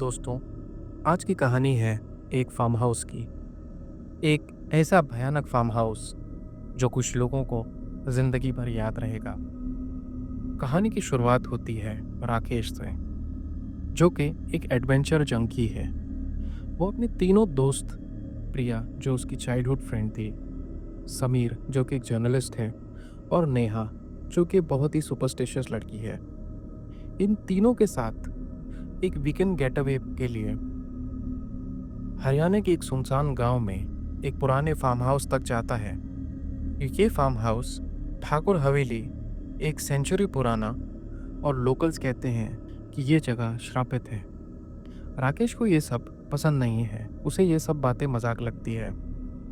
दोस्तों, आज की कहानी है एक फार्म हाउस की। एक ऐसा भयानक फार्म हाउस जो कुछ लोगों को जिंदगी भर याद रहेगा। कहानी की शुरुआत होती है राकेश से, जो कि एक एडवेंचर जंकी है। वो अपने तीनों दोस्त, प्रिया जो उसकी चाइल्डहुड फ्रेंड थी, समीर जो कि एक जर्नलिस्ट है, और नेहा जो कि बहुत ही सुपरस्टिशियस लड़की है, इन तीनों के साथ एक वीकेंड गेटअवे के लिए हरियाणा के एक सुनसान गांव में एक पुराने फार्म हाउस तक जाता है। ये फार्म हाउस ठाकुर हवेली, एक सेंचुरी पुराना, और लोकल्स कहते हैं कि ये जगह श्रापित है। राकेश को ये सब पसंद नहीं है, उसे ये सब बातें मजाक लगती है।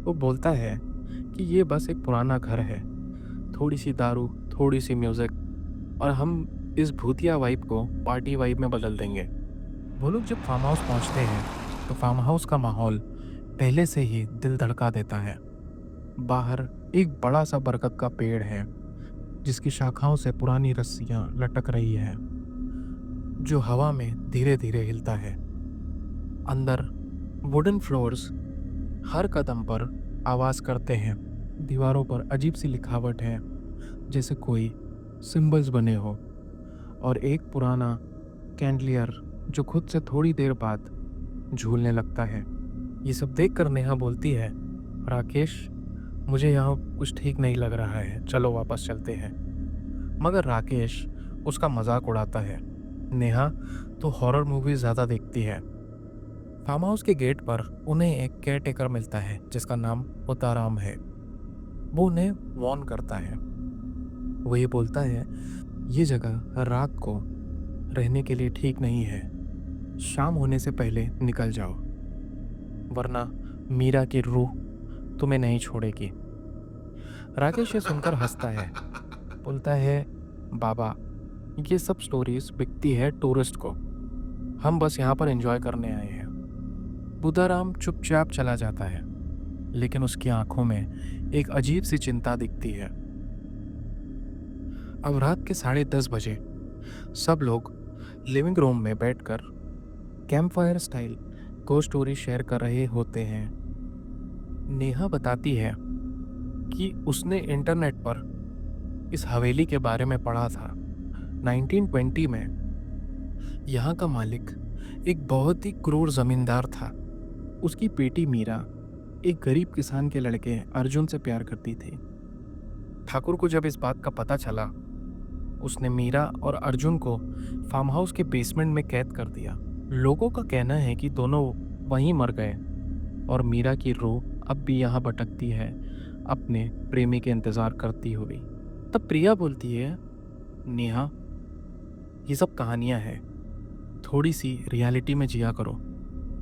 वो बोलता है कि ये बस एक पुराना घर है, थोड़ी सी दारू, थोड़ी सी म्यूजिक, और हम इस भूतिया वाइब को पार्टी वाइब में बदल देंगे। वो लोग जब फार्म हाउस पहुंचते हैं तो फार्म हाउस का माहौल पहले से ही दिल धड़का देता है। बाहर एक बड़ा सा बरगद का पेड़ है जिसकी शाखाओं से पुरानी रस्सियां लटक रही है, जो हवा में धीरे धीरे हिलता है। अंदर वुडन फ्लोर्स हर कदम पर आवाज करते हैं। दीवारों पर अजीब सी लिखावट है, जैसे कोई सिंबल्स बने हो, और एक पुराना कैंडलियर जो खुद से थोड़ी देर बाद झूलने लगता है। ये सब देखकर नेहा बोलती है, राकेश, मुझे यहाँ कुछ ठीक नहीं लग रहा है, चलो वापस चलते हैं। मगर राकेश उसका मजाक उड़ाता है। नेहा तो हॉरर मूवी ज़्यादा देखती है। फार्म हाउस के गेट पर उन्हें एक केयर टेकर मिलता है जिसका नाम उताराम है। वो उन्हें वार्न करता है। वो ये बोलता है, ये जगह रात को रहने के लिए ठीक नहीं है, शाम होने से पहले निकल जाओ, वरना मीरा की रूह तुम्हें नहीं छोड़ेगी। राकेश ये सुनकर हंसता है, बोलता है, बाबा, ये सब स्टोरीज बिकती है टूरिस्ट को, हम बस यहाँ पर एंजॉय करने आए हैं। बुधाराम चुपचाप चला जाता है, लेकिन उसकी आंखों में एक अजीब सी चिंता दिखती है। अब रात के 10:30 बजे सब लोग लिविंग रूम में बैठकर कैंप फायर स्टाइल को स्टोरी शेयर कर रहे होते हैं। नेहा बताती है कि उसने इंटरनेट पर इस हवेली के बारे में पढ़ा था। 1920 में यहाँ का मालिक एक बहुत ही क्रूर जमींदार था। उसकी बेटी मीरा एक गरीब किसान के लड़के अर्जुन से प्यार करती थी। ठाकुर को जब इस बात का पता चला, उसने मीरा और अर्जुन को फार्म हाउस के बेसमेंट में कैद कर दिया। लोगों का कहना है कि दोनों वहीं मर गए, और मीरा की रूह अब भी यहाँ भटकती है, अपने प्रेमी के इंतजार करती हुई। तब प्रिया बोलती है, नेहा, ये सब कहानियाँ हैं, थोड़ी सी रियलिटी में जिया करो।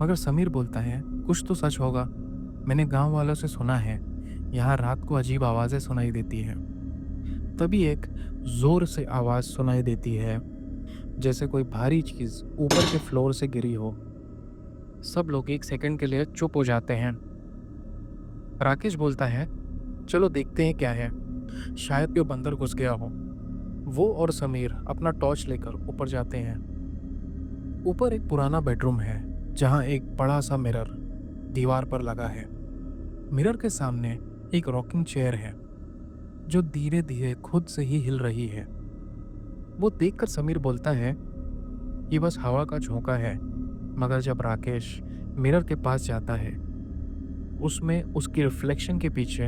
मगर समीर बोलता है, कुछ तो सच होगा, मैंने गांव वालों से सुना है यहाँ रात को अजीब आवाज़ें सुनाई देती है। तभी एक जोर से आवाज़ सुनाई देती है, जैसे कोई भारी चीज़ ऊपर के फ्लोर से गिरी हो। सब लोग एक सेकंड के लिए चुप हो जाते हैं। राकेश बोलता है, चलो देखते हैं क्या है, शायद कोई बंदर घुस गया हो। वो और समीर अपना टॉर्च लेकर ऊपर जाते हैं। ऊपर एक पुराना बेडरूम है जहाँ एक बड़ा सा मिरर दीवार पर लगा है। मिरर के सामने एक रॉकिंग चेयर है जो धीरे धीरे खुद से ही हिल रही है। वो देखकर समीर बोलता है, ये बस हवा का झोंका है। मगर जब राकेश मिरर के पास जाता है, उसमें उसकी रिफ्लेक्शन के पीछे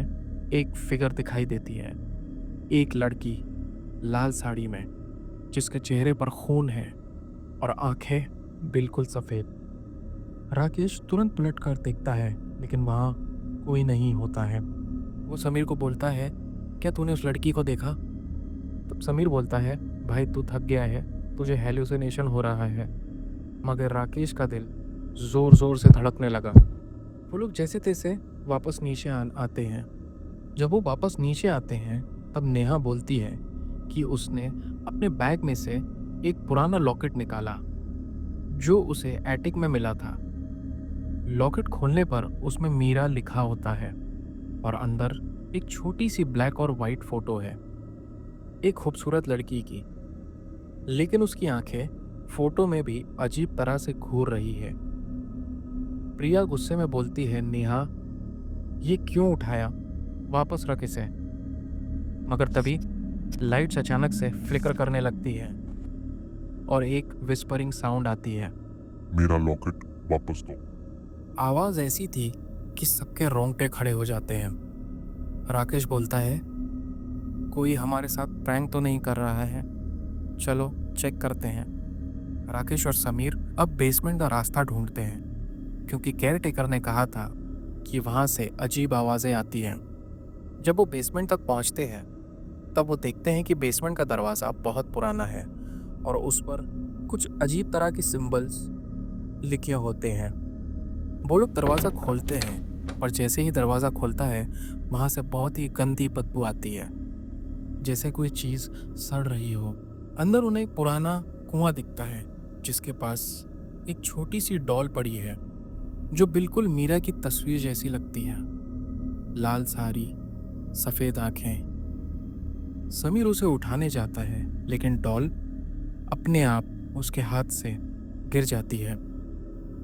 एक फिगर दिखाई देती है। एक लड़की लाल साड़ी में, जिसके चेहरे पर खून है और आंखें बिल्कुल सफ़ेद। राकेश तुरंत पलट कर देखता है, लेकिन वहाँ कोई नहीं होता है। वो समीर को बोलता है, क्या तूने उस लड़की को देखा? तब समीर बोलता है, भाई तू थक गया है, तुझे हेलुसिनेशन हो रहा है। मगर राकेश का दिल ज़ोर ज़ोर से धड़कने लगा। वो लोग जैसे तैसे वापस नीचे आते हैं। जब वो वापस नीचे आते हैं, तब नेहा बोलती है कि उसने अपने बैग में से एक पुराना लॉकेट निकाला जो उसे एटिक में मिला था। लॉकेट खोलने पर उसमें मीरा लिखा होता है, और अंदर एक छोटी सी ब्लैक और वाइट फोटो है, एक खूबसूरत लड़की की, लेकिन उसकी आंखें फोटो में भी अजीब तरह से घूर रही है। प्रिया गुस्से में बोलती है, नेहा, ये क्यों उठाया, वापस रख इसे। मगर तभी लाइट्स अचानक से फ्लिकर करने लगती है और एक विस्परिंग साउंड आती है। मेरा लॉकेट वापस दो। आवाज़ ऐसी थी कि सबके रोंगटे खड़े हो जाते हैं। राकेश बोलता है, कोई हमारे साथ प्रैंक तो नहीं कर रहा है, चलो चेक करते हैं। राकेश और समीर अब बेसमेंट का रास्ता ढूंढते हैं, क्योंकि केयरटेकर ने कहा था कि वहाँ से अजीब आवाज़ें आती हैं। जब वो बेसमेंट तक पहुँचते हैं तब वो देखते हैं कि बेसमेंट का दरवाज़ा बहुत पुराना है और उस पर कुछ अजीब तरह के सिंबल्स लिखे होते हैं। वो लोग दरवाज़ा खोलते हैं, पर जैसे ही दरवाज़ा खुलता है वहाँ से बहुत ही गंदी बदबू आती है, जैसे कोई चीज़ सड़ रही हो। अंदर उन्हें एक पुराना कुआं दिखता है जिसके पास एक छोटी सी डॉल पड़ी है जो बिल्कुल मीरा की तस्वीर जैसी लगती है। लाल साड़ी, सफ़ेद आंखें। समीर उसे उठाने जाता है, लेकिन डॉल अपने आप उसके हाथ से गिर जाती है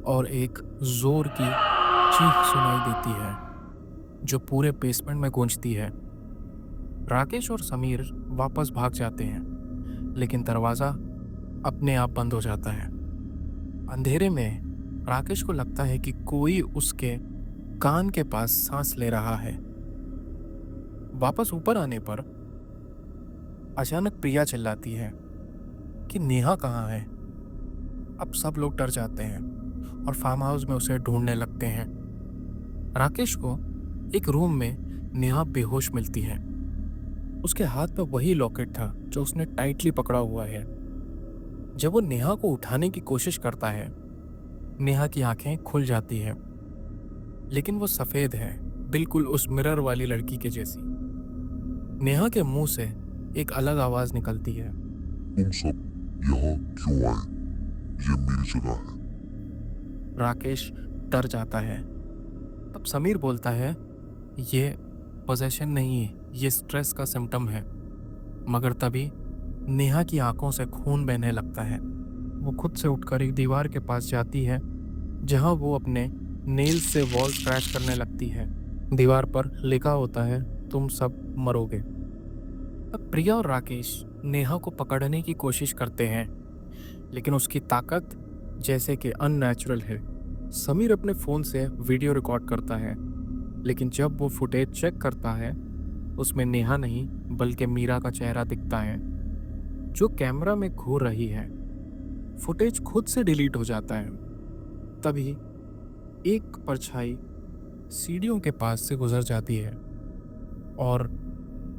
और एक जोर की चीख सुनाई देती है जो पूरे बेसमेंट में गूंजती है। राकेश और समीर वापस भाग जाते हैं, लेकिन दरवाज़ा अपने आप बंद हो जाता है। अंधेरे में राकेश को लगता है कि कोई उसके कान के पास सांस ले रहा है। वापस ऊपर आने पर अचानक प्रिया चिल्लाती है कि नेहा कहाँ है। अब सब लोग डर जाते हैं और फार्म हाउस में उसे ढूंढने लगते हैं। राकेश को एक रूम में नेहा बेहोश मिलती है। उसके हाथ में वही लॉकेट था जो उसने टाइटली पकड़ा हुआ है। जब वो नेहा को उठाने की कोशिश करता है, नेहा की आंखें खुल जाती है, लेकिन वो सफ़ेद है, बिल्कुल उस मिरर वाली लड़की के जैसी। नेहा के मुंह से एक अलग आवाज़ निकलती है, तुम सब यहाँ क्यों आए? ये मेरी जगह है। राकेश डर जाता है। तब समीर बोलता है, ये पोजेशन नहीं है, ये स्ट्रेस का सिम्टम है। मगर तभी नेहा की आंखों से खून बहने लगता है। वो खुद से उठकर एक दीवार के पास जाती है जहां वो अपने नेल्स से वॉल स्क्रैच करने लगती है। दीवार पर लिखा होता है, तुम सब मरोगे। अब प्रिया और राकेश नेहा को पकड़ने की कोशिश करते हैं, लेकिन उसकी ताकत जैसे कि अननेचुरल है। समीर अपने फ़ोन से वीडियो रिकॉर्ड करता है, लेकिन जब वो फुटेज चेक करता है उसमें नेहा नहीं बल्कि मीरा का चेहरा दिखता है जो कैमरा में घूर रही है। फुटेज खुद से डिलीट हो जाता है। तभी एक परछाई सीढ़ियों के पास से गुजर जाती है और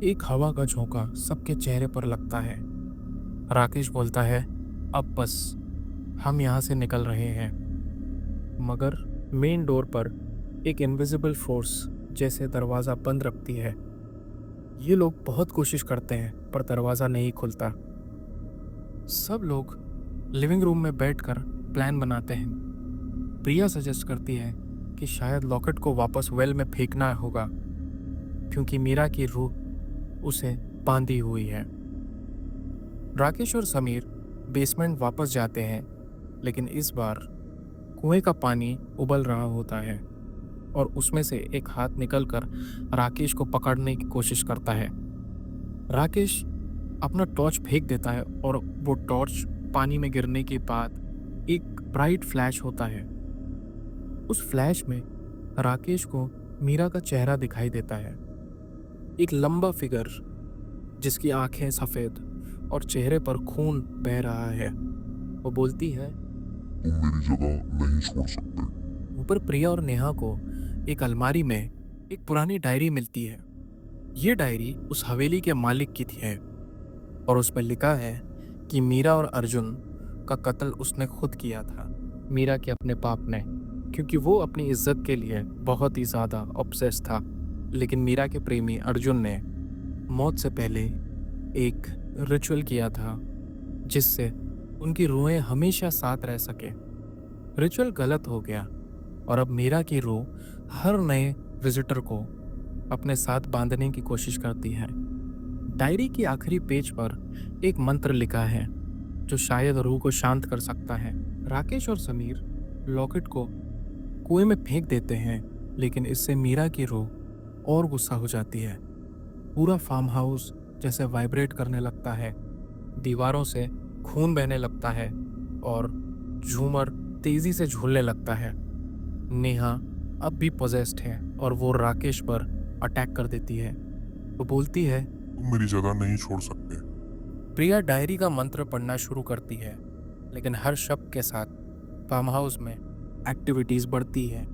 एक हवा का झोंका सबके चेहरे पर लगता है। राकेश बोलता है, अब बस, हम यहाँ से निकल रहे हैं। मगर मेन डोर पर एक इनविजिबल फोर्स जैसे दरवाज़ा बंद रखती है। ये लोग बहुत कोशिश करते हैं पर दरवाज़ा नहीं खुलता। सब लोग लिविंग रूम में बैठकर प्लान बनाते हैं। प्रिया सजेस्ट करती है कि शायद लॉकेट को वापस वेल में फेंकना होगा, क्योंकि मीरा की रूह उसे बांधी हुई है। राकेश और समीर बेसमेंट वापस जाते हैं, लेकिन इस बार कुएं का पानी उबल रहा होता है और उसमें से एक हाथ निकलकर राकेश को पकड़ने की कोशिश करता है। राकेश अपना टॉर्च फेंक देता है और वो टॉर्च पानी में गिरने के बाद एक ब्राइट फ्लैश होता है। उस फ्लैश में राकेश को मीरा का चेहरा दिखाई देता है, एक लंबा फिगर जिसकी आंखें सफ़ेद और चेहरे पर खून बह रहा है। वो बोलती है, तुम मेरी जगह नहीं छोड़ सकते। ऊपर प्रिया और नेहा को एक अलमारी में एक पुरानी डायरी मिलती है। ये डायरी उस हवेली के मालिक की थी है और उस पर लिखा है कि मीरा और अर्जुन का कत्ल उसने खुद किया था, मीरा के अपने पाप ने, क्योंकि वो अपनी इज्जत के लिए बहुत ही ज़्यादा ऑब्सेस था। लेकिन मीरा के प्रेमी अर्जुन ने मौत से पहले एक रिचुअल किया था जिससे उनकी रूहें हमेशा साथ रह सके। रिचुअल गलत हो गया और अब मीरा की रूह हर नए विजिटर को अपने साथ बांधने की कोशिश करती है। डायरी की आखिरी पेज पर एक मंत्र लिखा है जो शायद रूह को शांत कर सकता है। राकेश और समीर लॉकेट को कुएं में फेंक देते हैं, लेकिन इससे मीरा की रूह और गुस्सा हो जाती है। पूरा फार्म हाउस जैसे वाइब्रेट करने लगता है, दीवारों से खून बहने लगता है और झूमर तेजी से झूलने लगता है। नेहा अब भी पोजेस्ड है और वो राकेश पर अटैक कर देती है। वो बोलती है, तुम मेरी जगह नहीं छोड़ सकते। प्रिया डायरी का मंत्र पढ़ना शुरू करती है, लेकिन हर शब्द के साथ फार्म हाउस में एक्टिविटीज़ बढ़ती है।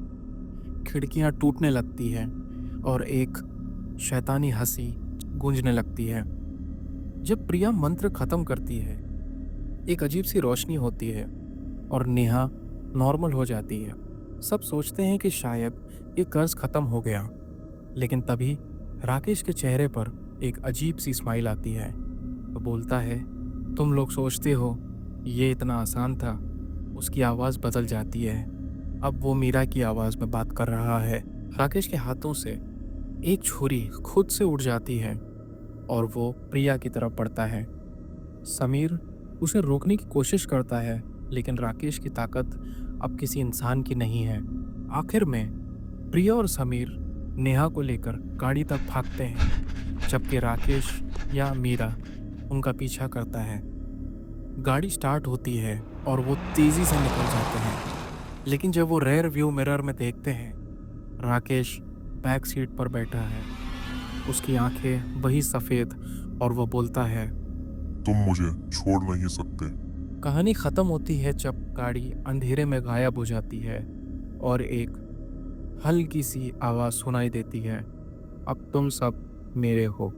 खिड़कियां टूटने लगती हैं और एक शैतानी हंसी गूंजने लगती है। जब प्रिया मंत्र खत्म करती है, एक अजीब सी रोशनी होती है और नेहा नॉर्मल हो जाती है। सब सोचते हैं कि शायद ये कर्ज खत्म हो गया, लेकिन तभी राकेश के चेहरे पर एक अजीब सी स्माइल आती है। वो बोलता है, तुम लोग सोचते हो ये इतना आसान था। उसकी आवाज़ बदल जाती है। अब वो मीरा की आवाज़ में बात कर रहा है। राकेश के हाथों से एक छुरी खुद से उड़ जाती है और वो प्रिया की तरफ बढ़ता है। समीर उसे रोकने की कोशिश करता है, लेकिन राकेश की ताकत अब किसी इंसान की नहीं है। आखिर में प्रिया और समीर नेहा को लेकर गाड़ी तक भागते हैं, जबकि राकेश या मीरा उनका पीछा करता है। गाड़ी स्टार्ट होती है और वो तेज़ी से निकल जाते हैं, लेकिन जब वो रेयर व्यू मिरर में देखते हैं, राकेश बैक सीट पर बैठा है। उसकी आंखें वही सफ़ेद और वो बोलता है, तुम मुझे छोड़ नहीं सकते। कहानी ख़त्म होती है जब गाड़ी अंधेरे में गायब हो जाती है और एक हल्की सी आवाज़ सुनाई देती है, अब तुम सब मेरे हो।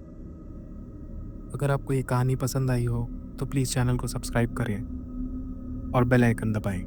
अगर आपको ये कहानी पसंद आई हो तो प्लीज़ चैनल को सब्सक्राइब करें और बेल आइकन दबाएं।